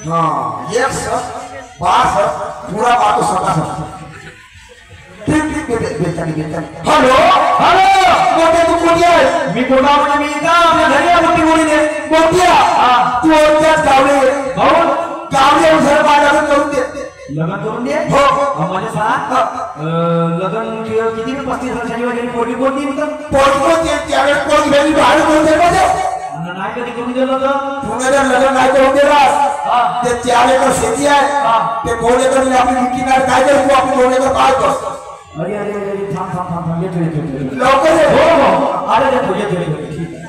हाँ एक सर बात सर पूरा बात तो सका सर ठीक बेचनी हेलो हेलो मोटे तू कोणिया मी कोणा म्हणा मी का आपल्या घरी आ मोठी गोळी दे मोठ्या तू ओळख्यात गावले भाऊ गावले उधर बाजारात करून दे लग्न करून दे हो म्हणजे सांग लग्न किती 35 वर्षाची वगैरे पोटी कोणती पोटी त्यावेळेस कोण घरी बाहेर कोण दे मध्ये नाही कधी करून दिलं लग्न पुण्याला लग्न नाही करून दिला ते 4 एकर शेती आहे ते 2 एकर आपली विकीणार काय करू आपण 2 एकर काय कर अरे अरे अरे थांब येतो लवकर ये हो अरे येतो ठीक आहे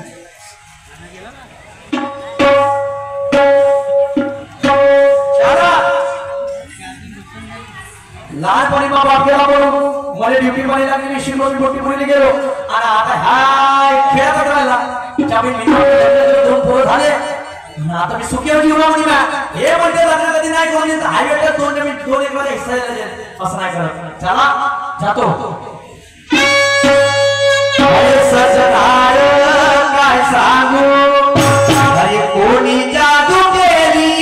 लहानपणी मग बाप गेला म्हणून मला ड्युटी मध्ये लागली मी शिरोली मोठी मुलीला गेलो आणि आता हाय खेळत राहिला त्यामुळे मी 2 पोरं झाले आता मी सुखी जीवनामध्ये ना हे म्हणते लग्न कधी नाही करून देत हायवेला 2 एकला एक्सरसाइज असं नाही करत चला जातो सजनार काय सांगू अरे कोणी जादू केली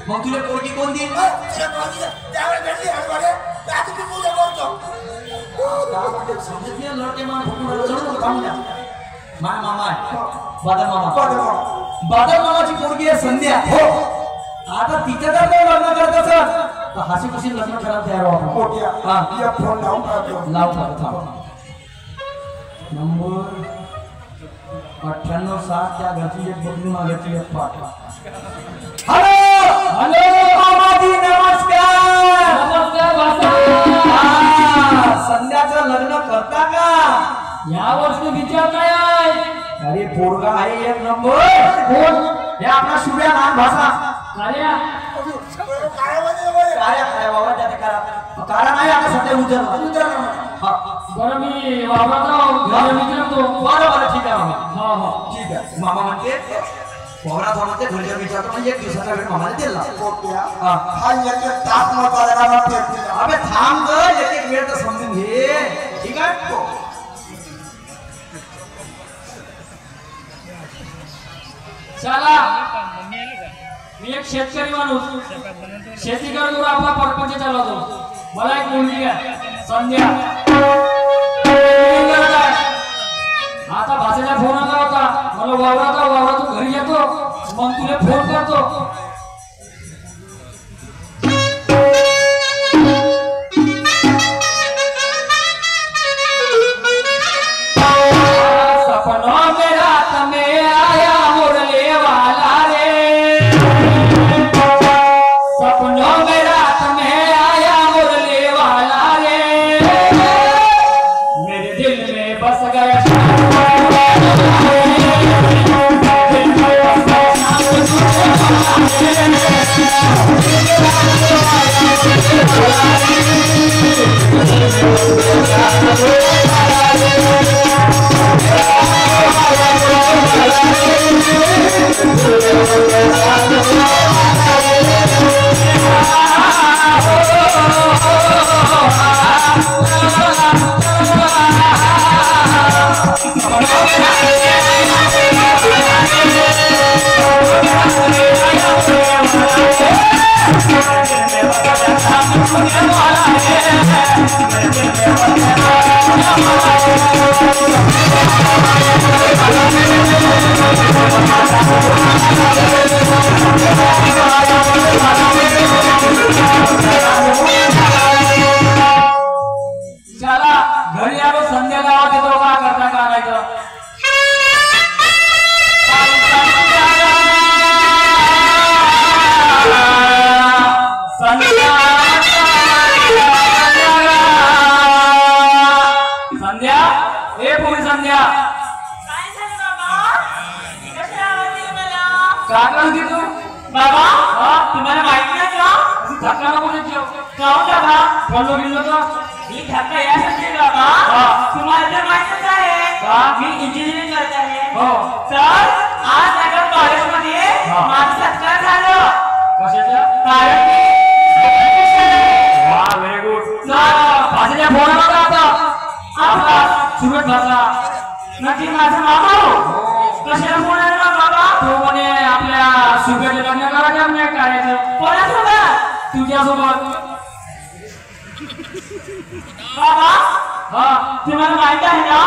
मग तुला पोटी कोण देईल समजत नाही लढते मामा बादल मामाची पोरगी आहे संध्या हो आता तिच्या जर काही लग्न करत असेल तर हसी खुशी लग्न करायला तयार नंबर 98 त्या घरची एक बदली मागायची एक पाठ हॅलो मामाजी नमस्कार संध्याचं लग्न करता का या वर्षी विचार काय आहे अरे पोरगा आहे एक नंबर हे आपला शिव्या लहान भाषा कारण आहे आता सध्या उद्या बरं मी बरं ठीक आहे मामा ठीक आहे मामा म्हणते वावरात म्हणते घरच्या विचारतो म्हणजे 1 दिवसाचा वेळ मामाने दिला अबे थांब ग एक वेळ तर समजून घे ठीक आहे चला मी एक शेतकरी माणूस शेती करून आपला परपंच चालवतो मला एक मुलगी आहे संध्या आता भाषेचा फोन आला होता मला वावरातून घरी येतो मग तुला फोन करतो Yeah. का करत तू बाबा तुम्हाला माहिती नाही का धक्का नको देऊ काहून दादा बोललो गेलो तर मी धक्का यासाठी बाबा तुम्हाला तर माहितीच आहे मी इंजिनिअरिंग करत आहे हो तर आज नगर कॉलेजमध्ये माझं सत्कार झालं कशाचं कारण की वा व्हेरी गुड भाषेच्या फोन बघा आता आपला सुरत भाषा नक्की माझा मामा हो कशाला फोन आला बाबा तो म्हणे आपल्या सुगेचे लग्न करायचं म्हणजे करायचं कोणासोबत तुझ्यासोबत बाबा हा तुम्हाला माहित आहे ना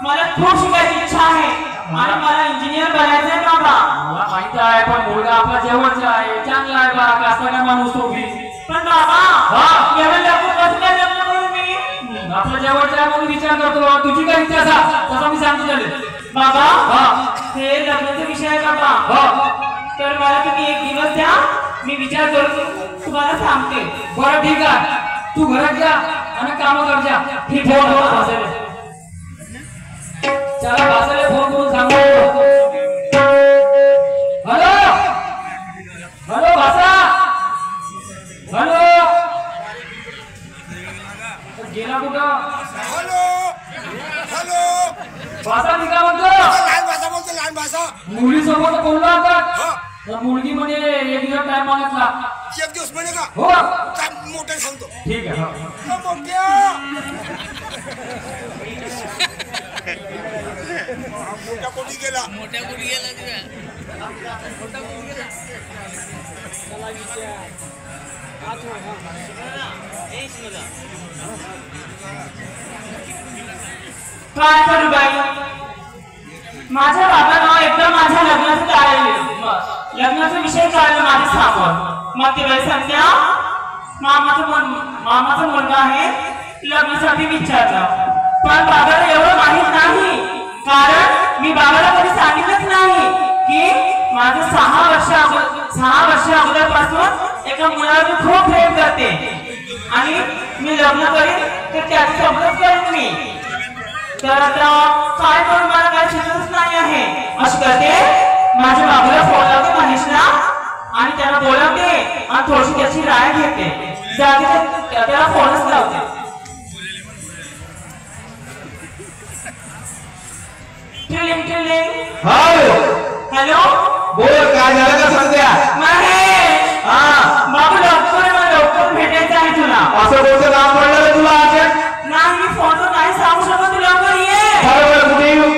मला खूप शिकायची इच्छा आहे आणि मला इंजिनियर बनायचं आहे बाबा मला माहिती आहे पण मुलगा आपला जवळचा आहे चांगला आहे बा कसा काय माणूस तो भी पण बाबा एवढं लवकर कसं काय लग्न करू मी आपल्या जवळचा आहे म्हणून विचार करतो तुझी काय इच्छा असा तसं मी सांगतो त्याला बाबा ते लग्नाचा विषय आहे बाबा तर मला तुम्ही एक दिवस द्या मी विचार करून तुम्हाला सांगते बरं ठीक आहे तू घरात जा आणि काम कर जा ठीक फोन करून भाषेला चला भाषेला फोन करून सांगू हॅलो हॅलो भाषा हॅलो गेला कुठं हॅलो हॅलो भाषा मी काय म्हणतो लहान भाषा बोलतो लहान भाषा मुलीसोबत बोललो आता तर मुलगी म्हणे एक दिवस टाइम मागितला एक दिवस म्हणे का हो काय मोठे सांगतो ठीक आहे मोठ्या मोठ्या कोणी गेला काय करू बाई माझ्या बाबांना एकदा माझ्या लग्नाचं लग्नाचा विषय कळला माझ्या समोर मग ती बाई सांगत्या मामाचा मुलगा आहे लग्नासाठी विचारलं पण बाबाला एवढं माहित नाही कारण मी बाबाला कधी सांगितलंच नाही की माझं 6 वर्ष अगोदरपासून एका मुलाला मी खूप प्रेम करते आणि मी लग्न करीन तर त्याचं सोबतच करीन मी तर आता काय करून मला काय शिकतच नाही आहे असं करते माझ्या बाबूला फोन लावते महेशला आणि त्याला बोलवते आणि थोडीशी त्याची राय घेते जाते त्याला फोनच लावते हॅलो बोल काय झालं का सध्या महेश बाबू लवकर भेटायचं आहे तुला असं कोणतं काम पडलं रे तुला आज नाही मी फोनवर नाही सांगू शकत तुला लवकर ये बरोबर कुठे येऊ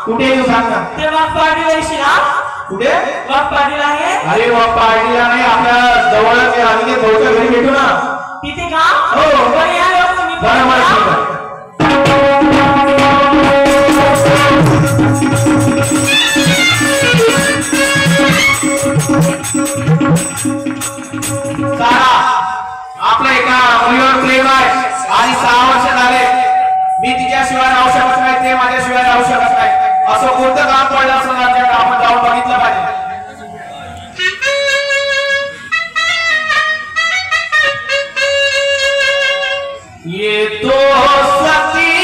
कुठे येऊ सांग ना ते वाघ पाटील येशील कुठे वाघ पाटील आहे अरे वा पार्टीला नाही आपल्या जवळच आम्ही भाऊच्या घरी भेटू ना तिथे का हो. बरं या लवकर मी बरोबर ठीक आहे सारा आपलं एका मुलीवर प्रेम आहे आणि 6 वर्ष झाले मी तिच्याशिवाय राहू शकत नाही ते माझ्याशिवाय राहू शकत नाही असं कोणतं काम पडलं असं आपण जाऊन बघितलं पाहिजे ये तो सती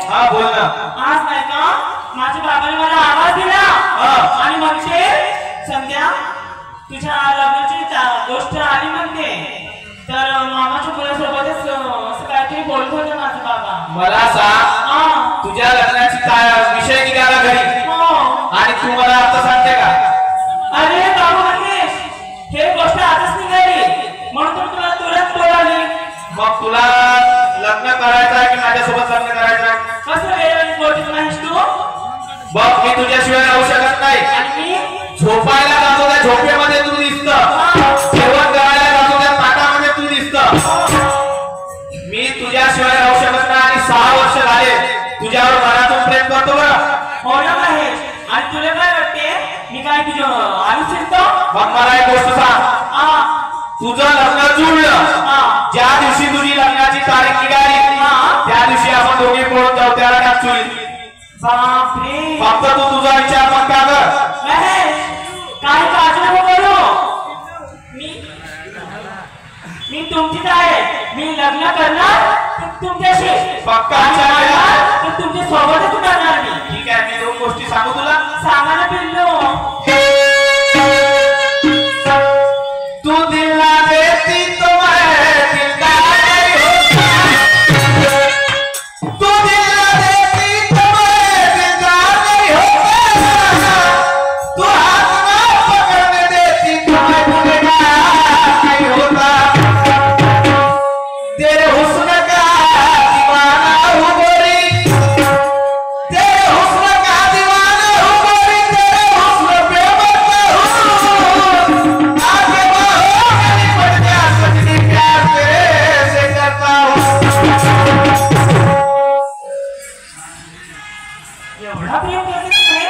हा बोल ना. आज नाही का माझ्या बाबाने मला आवाज दिला आणि म्हणते संध्या तुझ्या लग्नाची गोष्ट आली म्हणते. तर मामाच्या मुलासोबतच असं काहीतरी बोलत होते माझे बाबा. मला सांग तुझ्या लग्नाची काय विषय निघाला घरी आणि तू मला आता सांगते का? अरे बाबू महेश हे गोष्ट आजच निघाली म्हणून तर तुला तुरंत बोलावली. मग तुला लग्न करायचं आहे की माझ्यासोबत लग्न करायचं आहे? कसं वेळ बोलतोस महेश तू? बघ मी तुझ्याशिवाय राहू शकत नाही. आणि मी झोपायला जातो त्या झोपेमध्ये तू दिसतं, जेवण करायला जातो त्या ताटामध्ये तू दिसतं. मी तुझ्याशिवाय राहू शकत नाही आणि 6 वर्ष झाले तुझ्यावर मनातून प्रेम करतो बरं. हो ना महेश. आणि तुला काय वाटते मी काय तुझं आयुष्य शिकतो? मग मला एक गोष्ट सांग, तुझं लग्न जुळलं ज्या दिवशी तुझी लग्नाची तारीख निघाली त्या दिवशी आपण दोघे पळून जाऊ त्या लग्नात चुलीत. बापरे. फक्त तू तुझा विचार मग का कर. महेश काय काळजी नको करू. मी तुमचीच आहे. मी लग्न करणार तुमच्याशी पक्का आणि विचार केला? मला तर तुमच्या सोबतच करणार मी. ठीक आहे मी 2 गोष्टी सांगू तुला. सांगा ना पिल्लू. तू दिल ना देती तो मैं दिलदार नहीं होता. तू दिल ना देती तो मैं दिलदार नहीं होता. तू हाथ ना पकड़ने देती तो मैं गुनहगार नहीं होता. तेरे हुस्न का दीवाना हूँ गोरी, तेरे हुस्न का दीवाना हूँ गोरी, तेरे हुस्न पे मरता हूँ. आगे बाहों में लिपट जा सजनी प्यार तेरे से करता हूँ. एवढा प्रेम करते तुम्ही?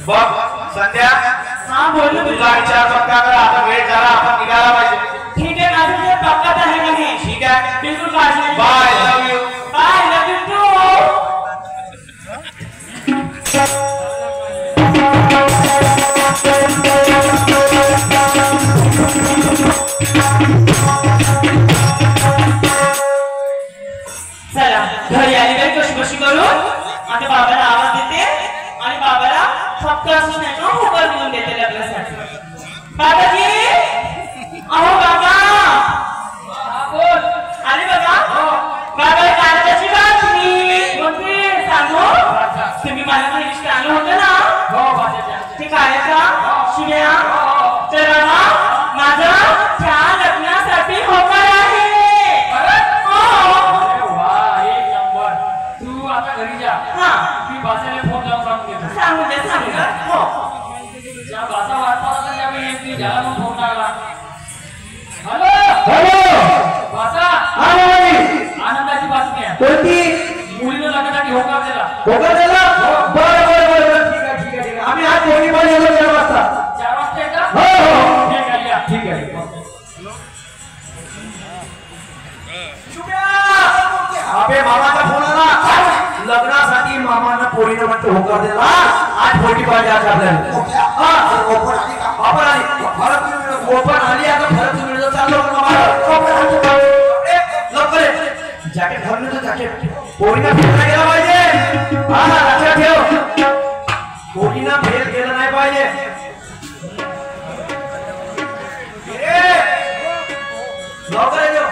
बघ संध्या, हाँ बोल ना तुझा विचार पक्का कर. आता वेळ झाला आपण निघायला पाहिजे. ठीक है माझं ते पक्काच आहे महेश. ठीक आहे. बिलकुल काळजी नाही. Bye love you. Bye love you too. चला घरी आली बाई कशी कशी करून आता बाबाला आवाज देते आणि बाबाला फक्त असं नाही का मोबाईल देऊन देते लग्नासाठी. बाबाजी अहो बाबा आले बघा. बाबा कागदाची बातमी कोणती सांगू? तुम्ही मला माहिती आणलं होतं ना ते काळ्याचा शिव्या. तर बाबा माझं त्या लग्नासाठी होणार आहे. तू आता घरी जा. हा मी बासाला फोन लावून सांगून घेतो. सांगू दे सांगू का? हो ज्या बासा वाटपाला त्यावेळी एक दिवस झाला मग फोन लागला. हॅलो हॅलो बासा, आनंदाची बातमी आहे. कोणती? मुलीनं लग्नासाठी होकार दिला. होकार दिला? बरं बरं बरं ठीक आहे ठीक आहे ठीक आहे. आम्ही आज दोन्ही पण येतो 4 वाजता. 4 वाजता आहे का? हो हो ठीक आहे या. ठीक आहे. अबे मामाचा फोन आला. लग्नासाठी मामानं पोरीनं म्हणतो होकार दिला. आज पोटी पाहिजे आज आपल्याला. हा ऑफर आली. ओपन आली आता फरक मिळतो चाललो लवकर जॅकेट घालून येतो जॅकेट पोरीना फेल गेला पाहिजे हा लक्षात ठेव पोरीना फेल गेला नाही पाहिजे लवकर येतो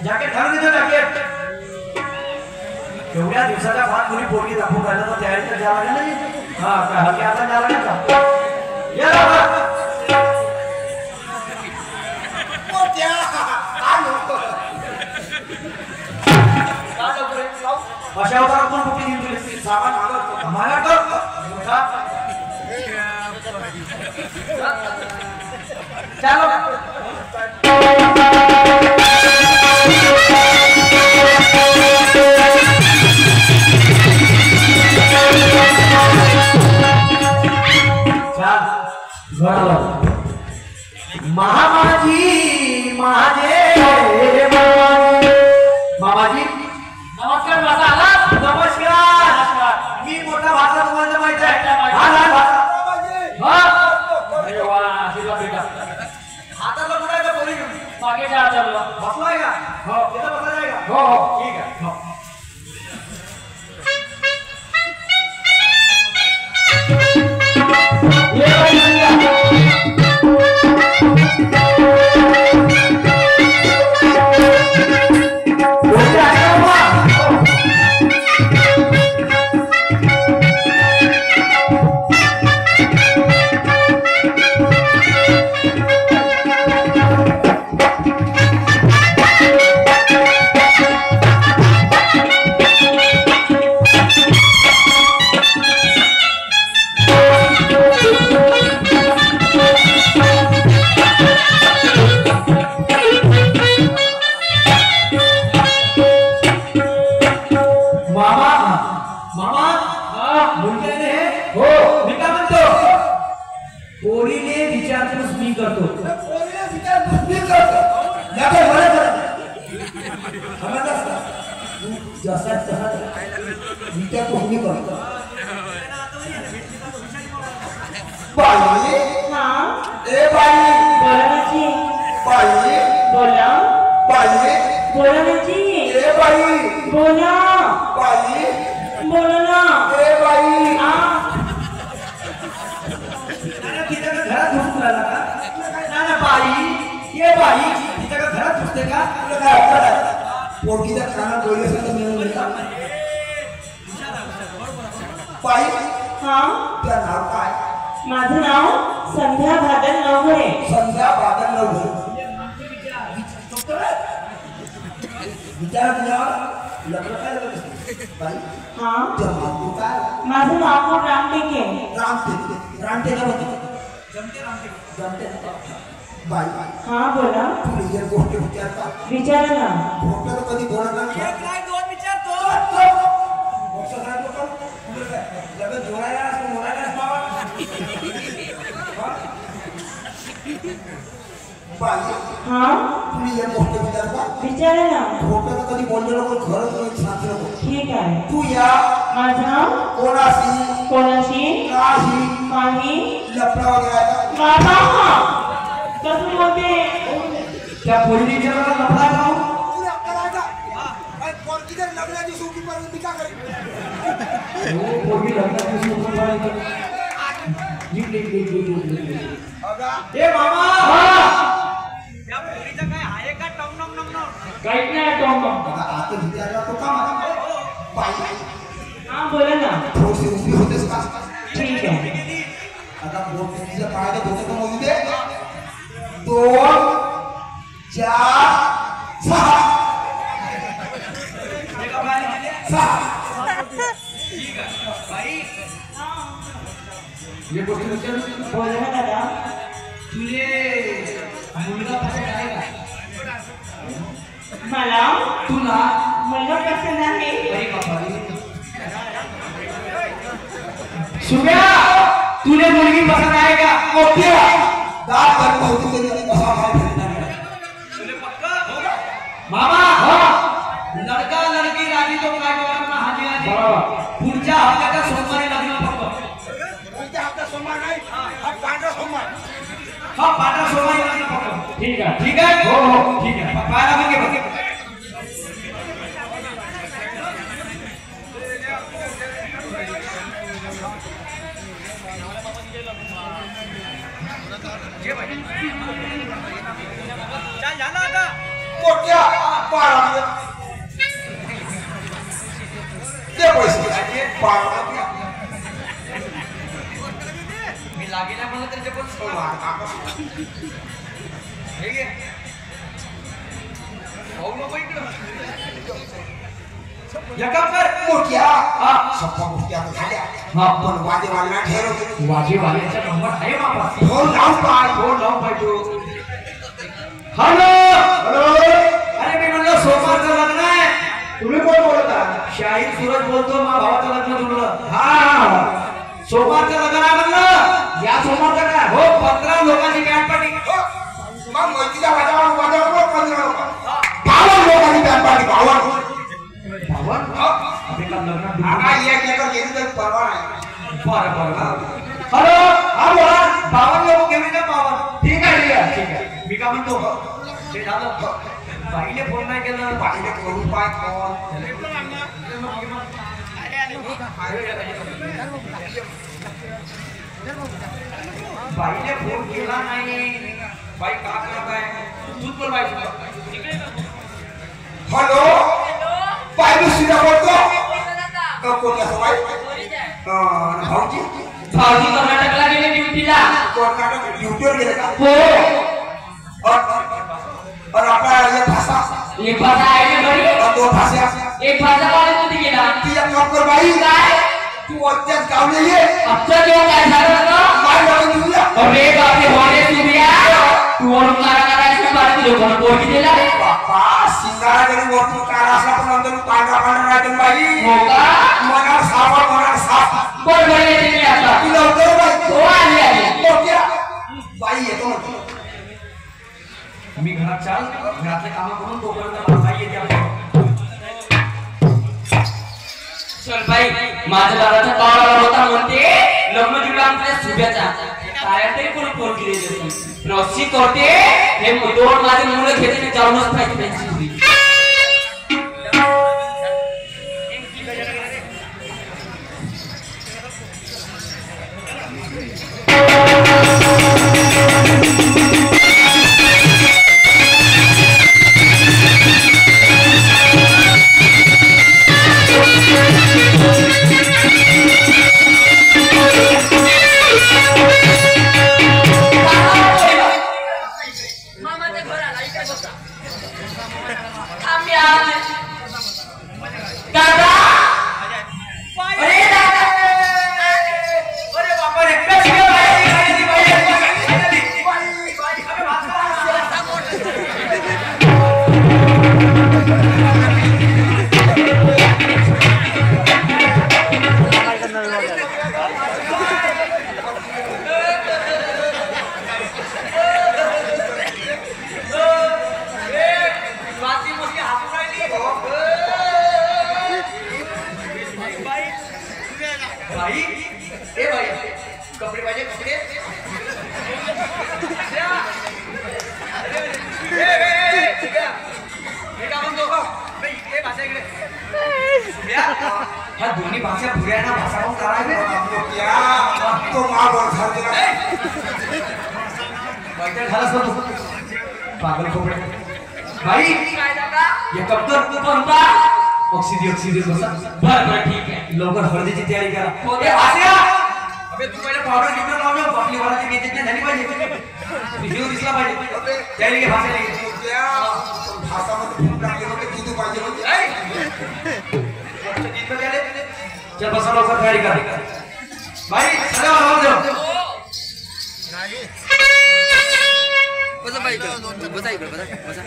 जॅकेट घालून येतो जॅकेट एवढ्या दिवसाच्या बाद मुली पोरगी दाखवून राहिलं तर तयारी तर द्यावं लागेल नाही हा काय हलके आता द्यावं लागेल का या अशा होता कोण कुठे घेऊन गेले सामान मागा चालो महामाजी महाजे मामाजी नमस्कार भाषा आला नमस्कार मी मोठा भाषा तुम्हाला माहित आहे हा अरे वा आशीर्वाद बेटा हाताला कुठे बोली मागे जा चाललो बसलाय का हो इथं बसलाय का हो हो ठीक आहे हो माझं नाव संध्या भादल नवघरे. संध्या भादल नवघरे विचार लग्न काय बाई हाँ तू काय माझं नाव रामटेके. रामटेके रामटेके जमते बाई हाँ बोला. तुला एक गोष्ट विचारता विचारा ना. गोष्ट तर कधी बोलत नाही. दोन विचारतो लग्न जोडायला हाँ तुम्ही या गोष्ट विचारता विचारा ना. गोष्ट तर कधी बोलले नको खरंच नाही सांगते नको. ठीक आहे. तू या माझं कोणाशी कोणाशी काही लफडा वगैरे बाबा कसं बोलते. त्या पोरीने विचारला लफडा का तुला करायचा पोरगी जर लग्नाची सुखी पर्यंत मी काय करेन. हो पोरगी लग्नाची सुखी पर्यंत ए मामा या पोरीचं काय आहे का टॉम टॉम टॉम टॉम काहीच नाही टॉम टॉम आता विचारला तो का मला बाई हाँ बोला ना. थोडीशी उभी होतेस का. ठीक आहे. आता पोरीच्या पायाला धोके तर मोजू दे. 2 4 6 ये गोष्ट विचार बोला ना दादा. तुझे मुलगा पसंत आहे का. मला तुला मुलगा पसंत आहे. अरे बाबा सुम्या तुले मुलगी पसंत आहे का. ओके दात कर होती तरी कसा भाव भेटणार तुले पक्का मामा लड़का लड़की राजी तो काय करणार हाजी हाजी पुढच्या हप्त्याच्या सोमवारी लग्न फक्त कोणत्या हप्ता सोमवार नाही हा पांढरा सोमवार. हा पाटा सोमा याला पकडतो. ठीक आहे. ठीक आहे हो हो ठीक आहे. पायाला बघे बघे. मोठ्या पाळा ते पैसे पाळा मी लागेल म्हणलं तर ते पण हे घे भाऊ नको इकडं एकाकर मोठ्या हा सप्पा गोष्टी आता झाल्या हा पण वादेवाला ठेवलं वाजेवाल्याचा नंबर आहे बाबा. फोन लावून पाय फोन लावून पाहिजे. हॅलो हॅलो अरे मी म्हणलं सोमवारचं लग्न आहे. तुम्ही कोण बोलता शाहीर सूरज बोलतो. माझ्या भावाचं लग्न जुळलं. हा सोमवारचं लग्न आहे म्हणलं. या सोमवारचं काय हो 15 लोकांची बँड पार्टी. मग मैत्रीला वाजावर 15 लोक 52 लोकांनी बँड पार्टी 52 अबे का लग्न आता एक एकर गेली तर परवा नाही बरं बरं. हॅलो हा बोला 52 लोक घेऊन जा 52. ठीक आहे ठीक आहे ठीक आहे. मी काय म्हणतो ते झालं बाईने फोन नाही केलं. पाहिले करून पाय कोण बाईने फोन केला नाही. बाई का करत आहे तूच बोल बाई. हॅलो पाय सीधा बोलतो कोण असं बाई भाऊजी भाऊजी कर्नाटकला गेले ड्युटीला. कर्नाटक ड्युटीवर गेले का हो और आपला एक भाषा एक भाषा आहे ना बरी. और 2 भाषा एक भाषा कॉलेजमध्ये गेला. ती एक काम कर बाई काय तू अत्याच गावले ये आजचं जेव्हा काय झालं ना काय लागून तुझ्या अरे बापरे होणे तुझ्या तू वरून करायचं बाकी लोकांना पोरगी दिला रे. बापा सिंगारा जरी वरतून कार असला पण अंदर पांढरा पांढरा राहते बाई हो का मनावर साप मनावर साप बरोबर येते मी आता. ती लवकर बाई हो आली आली. मोठ्या बाई येतो म्हणतो मी घरात चाल घरातले काम करून तोपर्यंत मला बाई येते आपल्या. चल बाई माझ्या दादाचा कॉल आला होता म्हणते लग्न जुळलं आमच्या सुभ्याचा काय तरी कोणी पोरगी देते रस्सी करते हे 2 माझे मुलं घेते जाऊनच पाहिजे त्यांची घरी. बाई ए बाई कपडे पाहिजे कपडे. मी काय म्हणतो इकडे भाषा इकडे ह्या दोन्ही भाषा पुऱ्या ना भाषा कोण करायचे तो मा बोल झाले बैठक झालास ना तू पागल खोपडे. बाई हे कप्तर कोणता ऑक्सिजन बसा. बरं बरं ठीक आहे. लवकर हळदीची तयारी करा. हो, ए, भास्या! अबे तू पहिला पावडर गिफ्ट लावून बाटली भरायची मेथी झाली पाहिजे. व्हिडिओ दिसला पाहिजे. तयारी घे भाषा घे. भाषामध्ये खूप लागले होते किती पाहिजे होते चल बसा लवकर तयारी करा. बाई सगळं आवाज द्या. बसा बाई बसा इकडे बसा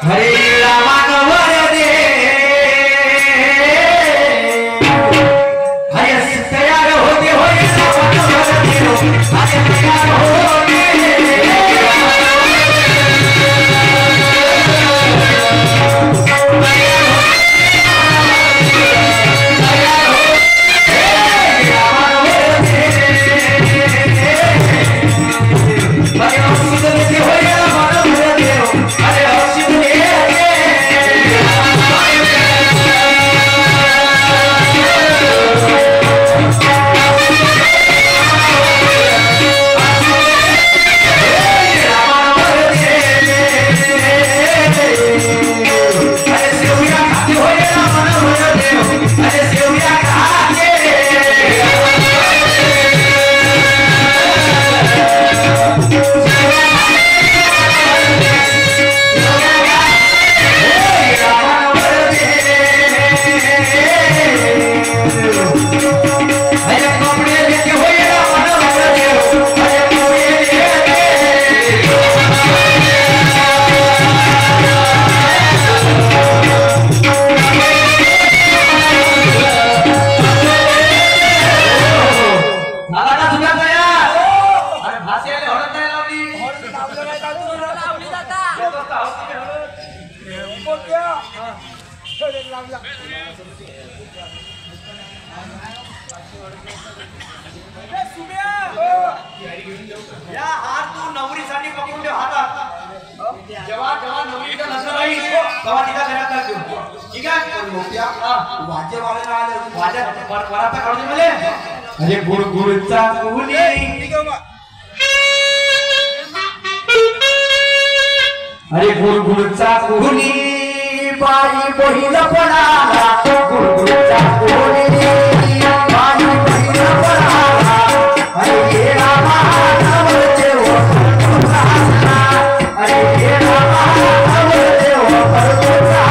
हरे रामा नवर दे हरे तयार होते होय रामा नवर दे हरे तयार होते मोठ्या थोडे लागला ए सुम्या या हात तू नवरीसाठी पकडून ठेव हातात जेव्हा जेव्हा नवरीचं लग्न राहील तेव्हा तिला घरात टाकतो ठीक आहे मोठ्या वाद्यवाल्याला आले वाद्य वराता काढून दे मला अरे गुळगुळचा कुली अरे गुळगुळचा कुली बाई बहिण पणाला गुळगुळचा कुली बाई बहिण पणाला अरे हे रामा नवरते हो परतोचा अरे हे रामा नवरते हो परतोचा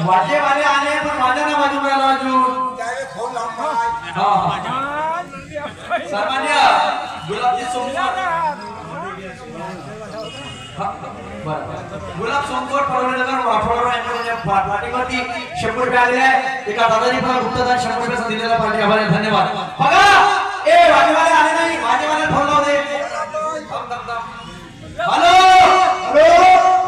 वाद्यवाले आले पण माझ्या ना वाजून राहिला अजून त्यावेळी फोन लावून सर्वांनी गुलाबजी सोमवार गुलाब सोमवार परवडेनगर वाफळवर पार्टीवरती 100 रुपये आलेले आहे एका दादानी पण गुप्तदान 100 रुपये दिलेला पार्टी आभार आहे धन्यवाद बघा ए वाद्यवाले आले नाही वाद्यवाले फोन लावू दे हॅलो हॅलो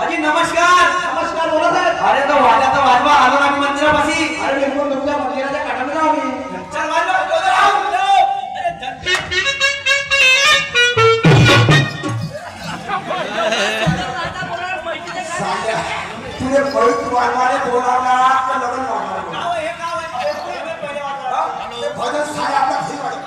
अजी नमस्कार नमस्कार बोला साहेब अरे तो वाद्याचा वाजवा आलो ना मंदिरापाशी अरे बिलकुल तुमच्या मंदिराच्या काठामध्ये राहू मी चल वाजवा तुझे पवित्र वाजवाने बोलावला तर लग्न लावणार हे गाव आहे भजन सारे आपला घरी वाजव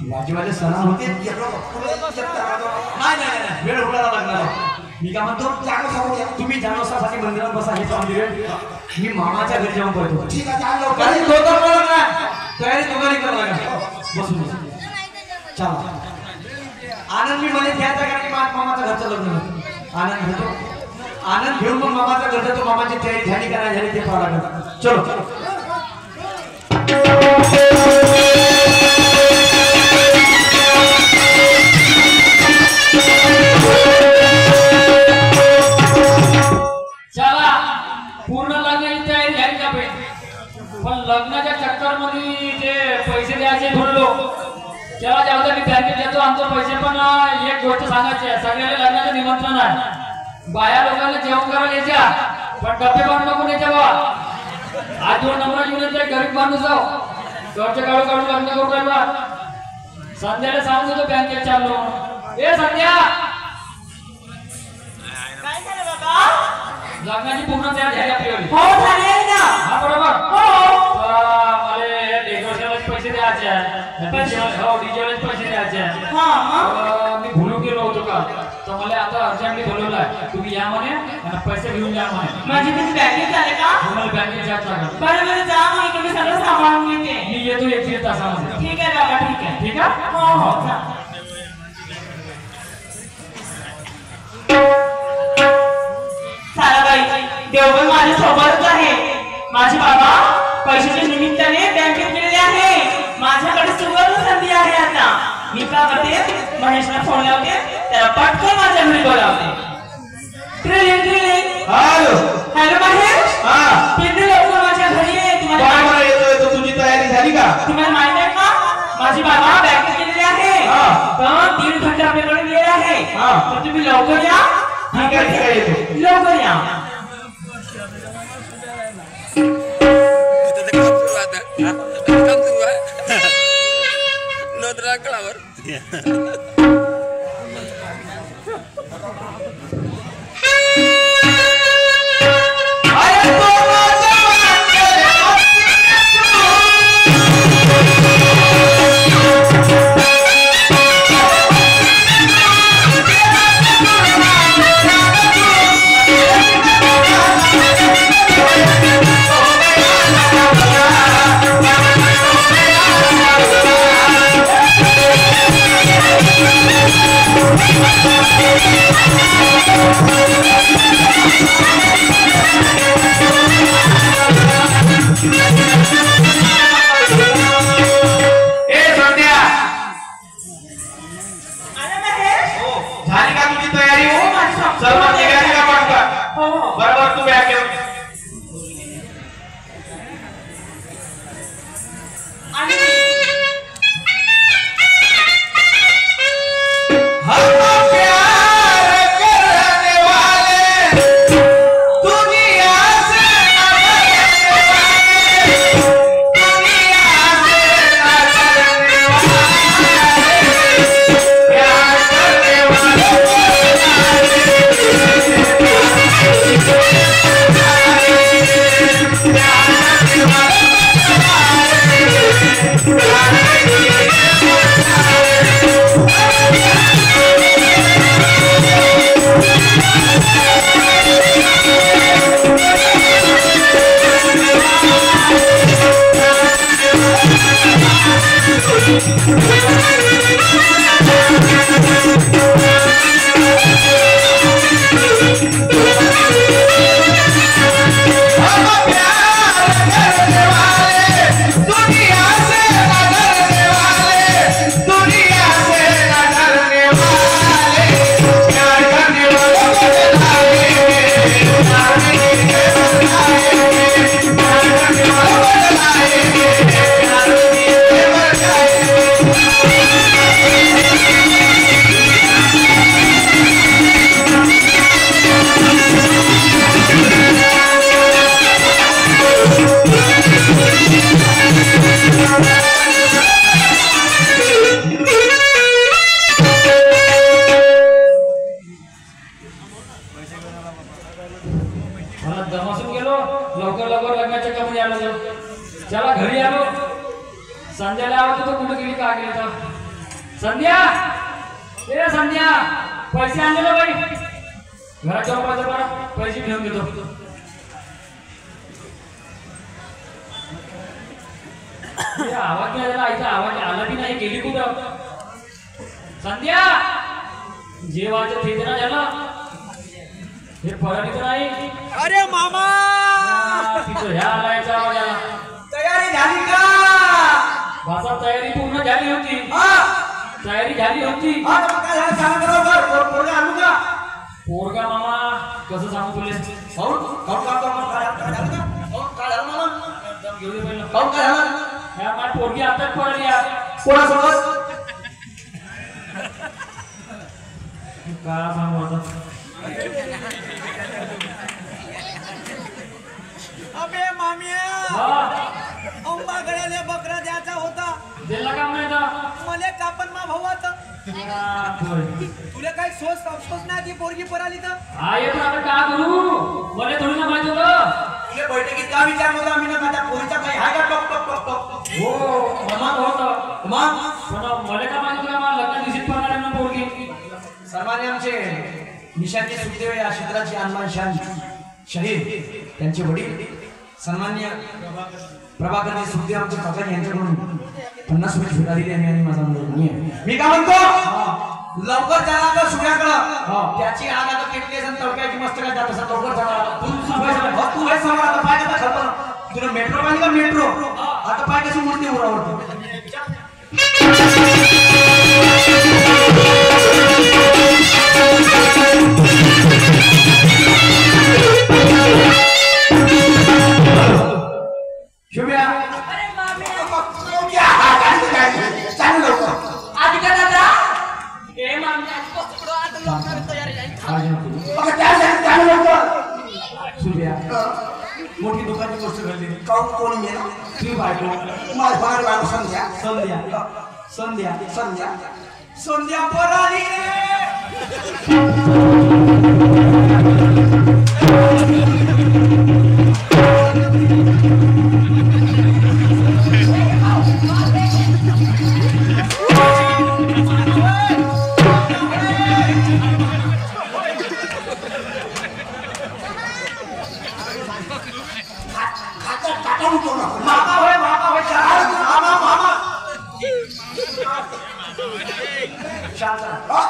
वाजेवाले सणा होते नाही वेळ उडाला लागणार मी काय म्हणतो तुम्ही जानोसासाठी मंदिरात बसा हे मंदिर आहे मी मामाच्या घरी जाऊन पडतो ठीक आहे कारण तो तर बोला ना तयारी दोघांनी करा लागा बसून चला आनंद मी मध्ये घ्यायचा कारण की मामाच्या घरचं लग्न आनंद घेतो आनंद घेऊन मग मामाच्या घर जातो मामाची तयारी झाली का नाही झाली ते पाहा लागत चलो चला पूर्ण लग्नाची तयारी झाली का पण लग्नाच्या चक्कर मध्ये जे पैसे द्यायचे बोललो तेव्हा जेव्हा मी बँकेत येतो आमचे पैसे पण एक गोष्ट सांगायची आहे सगळ्याला लग्नाचं निमंत्रण आहे बाया लोकांना जेवण करायला यायच्या पण डबे बांधू नको यायच्या बाबा आज 2 नंबर घेऊन येते गरीब माणूस जाऊ घरचे काढू काढू लग्न करून राहिला संध्याला सांगू तो बँकेत चाललो ए संध्या काय झालं बाबा लग्नाची पूर्ण तयारी झाली आपली हो झाले ना हा बरोबर हो मला डेकोरेशनचे पैसे द्यायचे हो डीजेचे पैसे द्यायचे हा मी भुलून गेलो होतो का तर मला आता अर्जंटली बोलवलाय तुम्ही या म्हणे आणि पैसे घेऊन या म्हणे माझी तुम्ही बँकेत झाले का तुम्हाला बँकेत जायचं लागेल बरं बरं जा मग इकडे सगळं सांभाळून घेते मी येतो 1-1.5 तासामध्ये ठीक आहे बाबा ठीक आहे ठीक आहे हो हो जा देवगण माझ्या सोबतच आहे. माझे बाबा पैशाच्या निमित्ताने बँकेत गेलेले आहे. माझ्याकडे सुवर्ण संधी आहे. आता मी का करते, महेशला फोन लावते, त्याला पटकन माझ्या घरी बोलावते. ट्रेलिंग ट्रेलिंग. Hello hello Mahesh. हा किती लवकर माझ्या घरी आहे. बरोबर येतोय. तो तुझी तयारी झाली का? तुम्हाला माहिती आहे का, माझे बाबा बँकेत गेलेले आहे. तर 1.5 घंटा आपल्याकडे वेळ आहे. तर तुम्ही लवकर या. ठीक आहे येतो. लवकर या. काम सुरू आता काम सुरू आहे नोंदला कळावर संध्याला आवडतो तो कुठे गेली का गेली तर संध्या ए संध्या पैसे आणले बाई घरात जाऊन पाहिजे बरं पैसे घेऊन देतो आवाज नाही आला इथं आवाज आला बी नाही गेली कुठं संध्या जेवायचं ठेकणं झालं हे फळानी तर नाही अरे मामा तिथं ह्या आलायचा आवाज आला तयारी झाली का भाषा तयारी पूर्ण झाली होती तयारी झाली होती पोरगा मामा कसं सांगू तुले माझी पोरगी आताच पडली कोणासोबत काय सांगू आता अबे मामिया अंबा गड्याले बकरा द्यायचा होता दिला का नाही मले कापन मा भावात तुला काही सोच अफसोस नाही ती पोरगी पराली तर हा येतो आता का करू मला थोडी ना माहित होतं तुला बैठकीत का विचारलं होतं आम्ही ना त्या पोरीचा काही हाय का टॉप टॉप टॉप टॉप हो मनात होतं मग पण मला का माहित होतं मला लग्न दिवशीच पडणार आहे ना पोरगी सर्वांनी आमचे निशांती सुखदेव या क्षेत्राचे अनमान शान शहीद त्यांचे वडील सन्मान्य प्रभाकर सुखदेव आमचे काका यांच्याकडून 50 रुपये भेटा दिली आणि माझा मुलगा मी काय म्हणतो लवकर जाणार तर सूर्याकडं हा. त्याची आग आता पेटली असेल तळप्याची मस्त काय जात असं लवकर जाणार तू हे समोर आता पाय कसा खबर तुला मेट्रो पाहिजे का मेट्रो आता पाय कशी मूर्ती उरावरती शुभ्या चालू लवकर आधी का दादा ए मामी बघा त्यासाठी चालू लवकर सूर्या मोठी दुःखाची गोष्ट घडली काऊन कोणी मेला तुझी बायको माझ बाहेर बायको संध्या संध्या संध्या संध्या संध्या पराली मामा होय मामा मामा शांत राहा.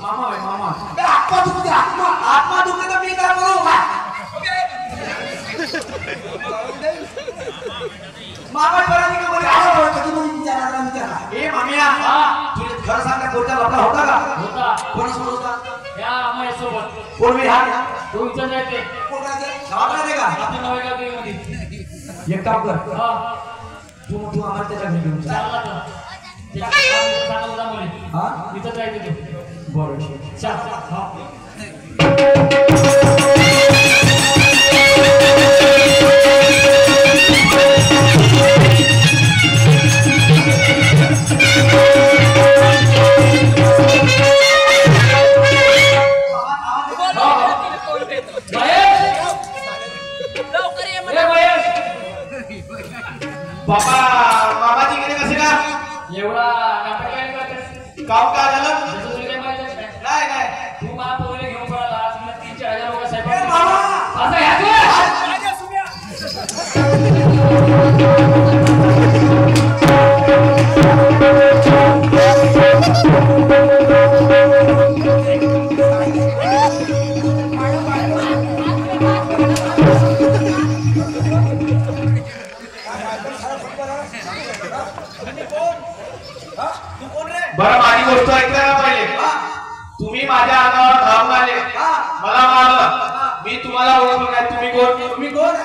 मामा होय मामा आत्मा दुखते आत्मा दुखते तर मी काय करू मामा परानी का बोले असं बोलतो तुम्ही विचारा ए मामिया तुला खरं सांग का कोणत्या लपला होता का होता कोणासोबत होता या आम्हाला पूर्वी हा तो विचार जायचे गावाला नाही का आपण नव्या मध्ये एक काम कर हा तू आम्हाला त्याच्या घरी घेऊन जा चालला तर त्याच्या कामाचं सांगत होता मुली हा इथं जायचं ते बरं चल हा बाबा बाबाजी गेले कसे का एवढा नाटक काय करतेस काम काय झालं जसं तुला काही माहितीच नाही नाही नाही तू मला पोरले घेऊन पळाला आज मला 3-4 हजार रुपये ए साहेब बाबा असं घ्या बरं माझी गोष्ट ऐकल्या ना पहिले तुम्ही माझ्या अंगावर धावून आले मला मारलं मी तुम्हाला ओळखलं नाही तुम्ही कोण तुम्ही कोण